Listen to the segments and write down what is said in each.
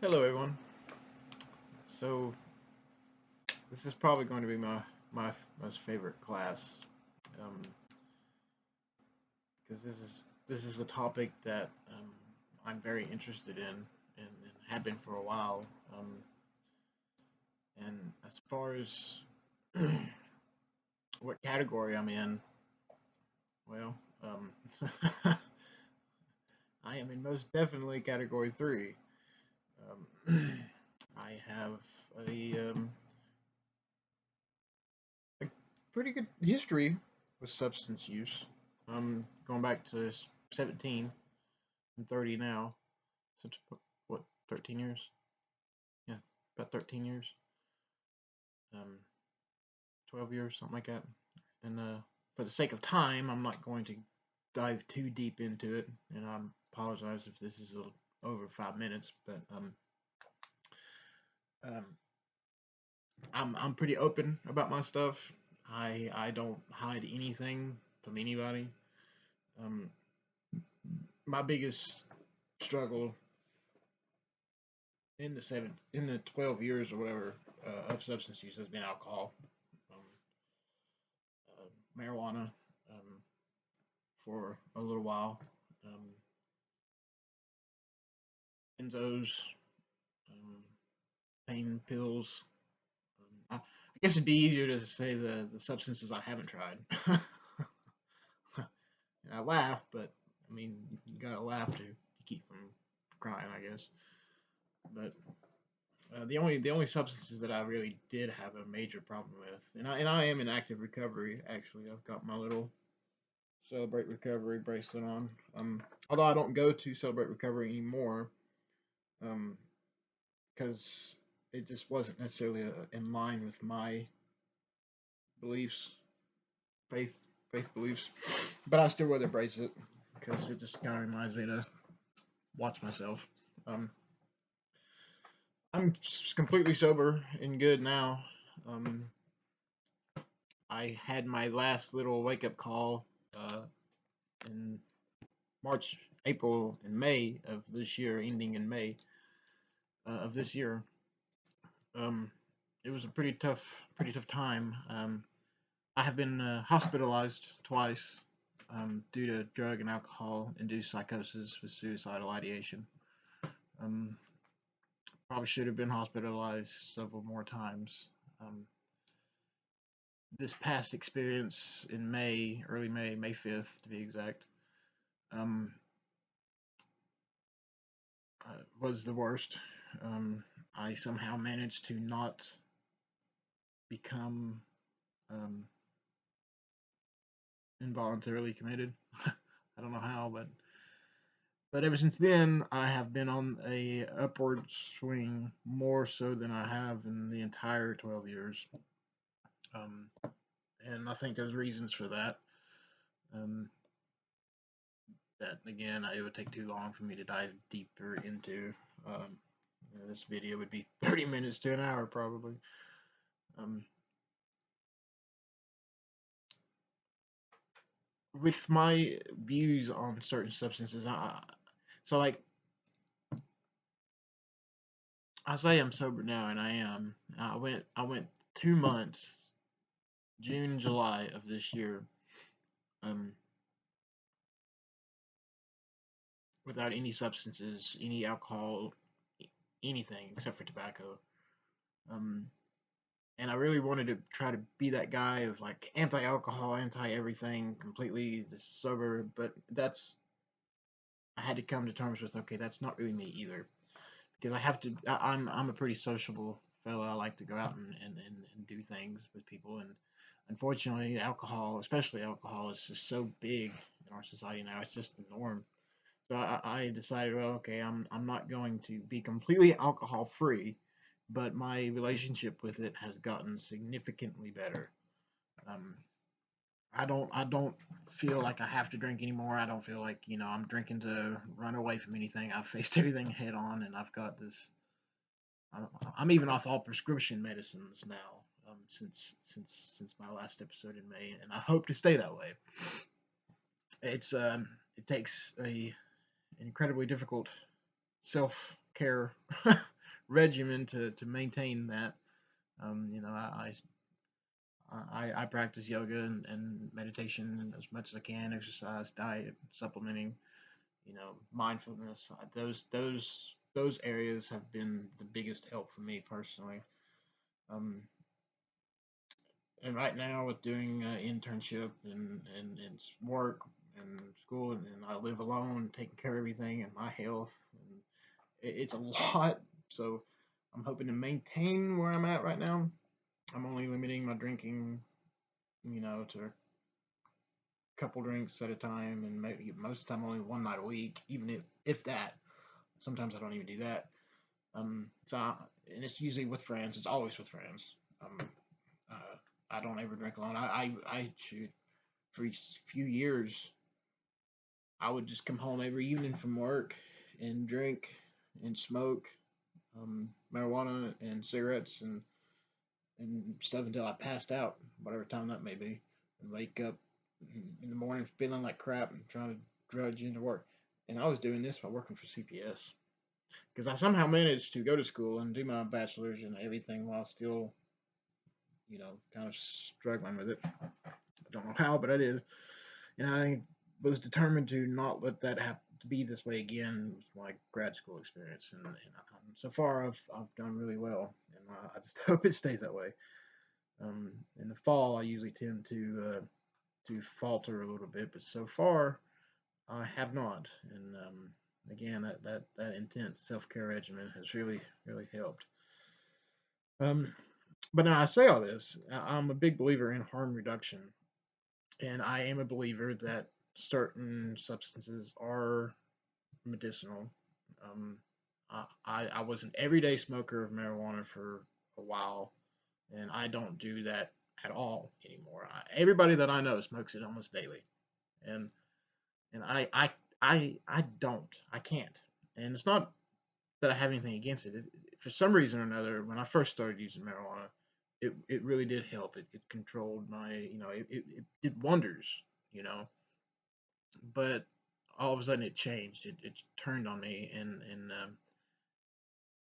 Hello, everyone. So this is probably going to be my most favorite class, um, because this is a topic that I'm very interested in and have been for a while. And as far as what category I'm in, well, I am in most definitely category three. I have a, um, a pretty good history with substance use. Going back to 17. I'm 30 now. So what, 13 years? Yeah, about 13 years. Um, 12 years, something like that. And for the sake of time, I'm not going to dive too deep into it. And I apologize if this is over 5 minutes, but um, I'm pretty open about my stuff. I don't hide anything from anybody. Um, my biggest struggle in the 12 years or whatever of substance use has been alcohol, um, marijuana, um, for a little while, um, benzos, um, pain pills. I guess it'd be easier to say the substances I haven't tried. And I laugh, but I mean you gotta laugh to keep from crying, I guess. But the only substances that I really did have a major problem with, and I am in active recovery. Actually, I've got my little Celebrate Recovery bracelet on. Although I don't go to Celebrate Recovery anymore, because it just wasn't necessarily in line with my beliefs, faith faith beliefs. But I still wear the bracelet because it just kind of reminds me to watch myself. Um, I'm completely sober and good now. Um, I had my last little wake up call in March, April, and May of this year, ending in May of this year. Um, it was a pretty tough time. I have been hospitalized twice due to drug and alcohol induced psychosis with suicidal ideation. Um, Probably should have been hospitalized several more times. Um, this past experience in May, early May, May 5th to be exact, um, was the worst. I somehow managed to not become um, involuntarily committed. I don't know how, but ever since then, I have been on a upward swing more so than I have in the entire 12 years. Um, and I think there's reasons for that. Um, that again, it would take too long for me to dive deeper into. Um, this video would be 30 minutes to an hour probably. Um, with my views on certain substances, so like I say I'm sober now, and I am. I went 2 months, June, July of this year, um, without any substances, any alcohol, anything except for tobacco. Um, and I really wanted to try to be that guy of like anti-alcohol, anti-everything, completely just sober. But that's I had to come to terms with, okay, that's not really me either, because I have to. I'm a pretty sociable fellow. I like to go out and do things with people, and unfortunately, alcohol, especially alcohol, is just so big in our society now. It's just the norm. So I decided, well, okay, I'm not going to be completely alcohol free, but my relationship with it has gotten significantly better. Um, I don't feel like I have to drink anymore. I don't feel like I'm drinking to run away from anything. I've faced everything head on, and I've got this. I'm even off all prescription medicines now, since my last episode in May, and I hope to stay that way. It takes a an incredibly difficult self care regimen to maintain that. You know, I practice yoga and meditation as much as I can, exercise, diet, supplementing, you know, mindfulness. Those areas have been the biggest help for me personally. Um, and right now with doing internship and work and school and I live alone, taking care of everything and my health, and it's a lot. So I'm hoping to maintain where I'm at right now. I'm only limiting my drinking, you know, to a couple drinks at a time, and maybe most of the time only one night a week, even if that. Sometimes I don't even do that. And it's usually with friends. It's always with friends. Um, uh, I don't ever drink alone. I shoot for a few years. I would just come home every evening from work and drink and smoke marijuana and cigarettes and stuff until I passed out, whatever time that may be, and wake up in the morning feeling like crap and trying to drudge into work. And I was doing this while working for CPS because I somehow managed to go to school and do my bachelor's and everything while still, you know, kind of struggling with it. I don't know how, but I did. And I was determined to not let that happen to be this way again with my grad school experience. And so far, I've done really well, and I just hope it stays that way. In the fall, I usually tend to falter a little bit, but so far I have not. And again, that intense self care regimen has really helped. Um, but now I say all this, I'm a big believer in harm reduction, and I am a believer that certain substances are medicinal. Um, I was an everyday smoker of marijuana for a while, and I don't do that at all anymore. Everybody that I know smokes it almost daily, and and I don't. I can't. And it's not that I have anything against it. For some reason or another, when I first started using marijuana, it really did help. It controlled my, you know, it did wonders, you know. But all of a sudden it changed. It turned on me, and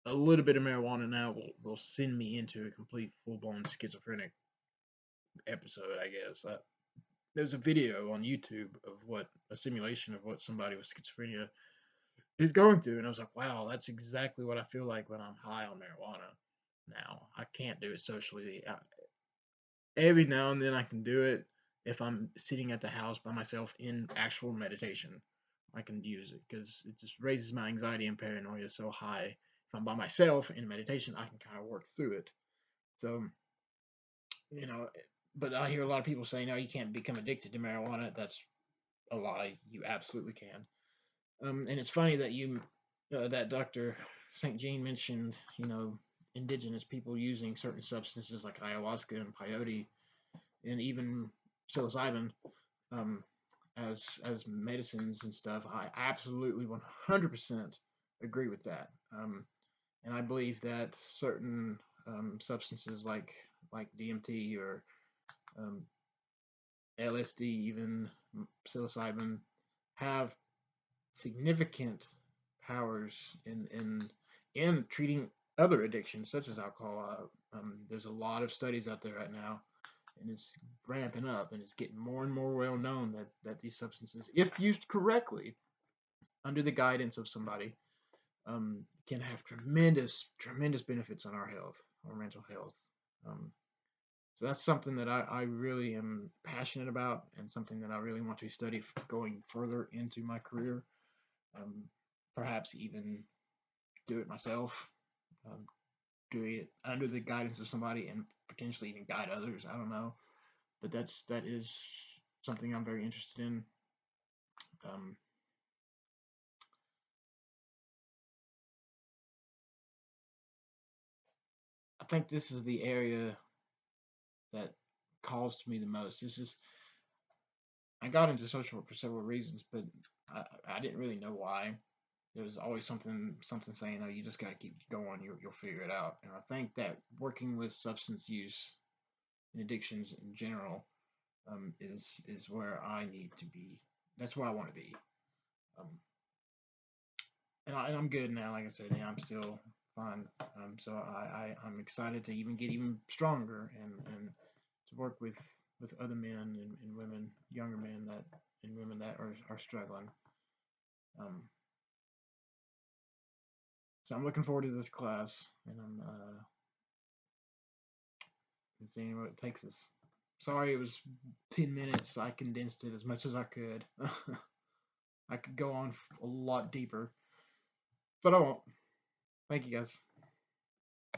a little bit of marijuana now will send me into a complete full blown schizophrenic episode. I guess there's a video on YouTube of what a simulation of what somebody with schizophrenia is going through, and I was like, wow, that's exactly what I feel like when I'm high on marijuana. Now I can't do it socially. Every now and then I can do it if I'm sitting at the house by myself in actual meditation. I can use it because it just raises my anxiety and paranoia so high. If I'm by myself in meditation, I can kind of work through it. So, you know, but I hear a lot of people say, no, you can't become addicted to marijuana. That's a lie. You absolutely can. And it's funny that that Dr. St. Jean mentioned, you know, indigenous people using certain substances like ayahuasca and peyote and even psilocybin um, as medicines and stuff. I absolutely 100% agree with that. And I believe that certain substances like DMT or um, LSD, even psilocybin, have significant powers in treating other addictions such as alcohol. There's a lot of studies out there right now, and it's ramping up, and it's getting more and more well known that these substances, if used correctly, under the guidance of somebody, can have tremendous benefits on our health, our mental health. Um, so that's something that I really am passionate about, and something that I really want to study going further into my career. Um, Perhaps even do it myself, um, do it under the guidance of somebody, and potentially even guide others. I don't know, but that is something I'm very interested in. Um, I think this is the area that calls to me the most. This is I got into social work for several reasons, but I didn't really know why. There was always something saying, "Oh, you just got to keep going. You'll figure it out." And I think that working with substance use and addictions in general is where I need to be. That's where I want to be. Um, I'm good now. Like I said, yeah, I'm still fine. So I'm excited to even get even stronger and to work with other men and women, younger men that and women that are struggling. Um, so I'm looking forward to this class, and I'm seeing what it takes us. Sorry, it was 10 minutes. I condensed it as much as I could. I could go on a lot deeper, but I won't. Thank you guys.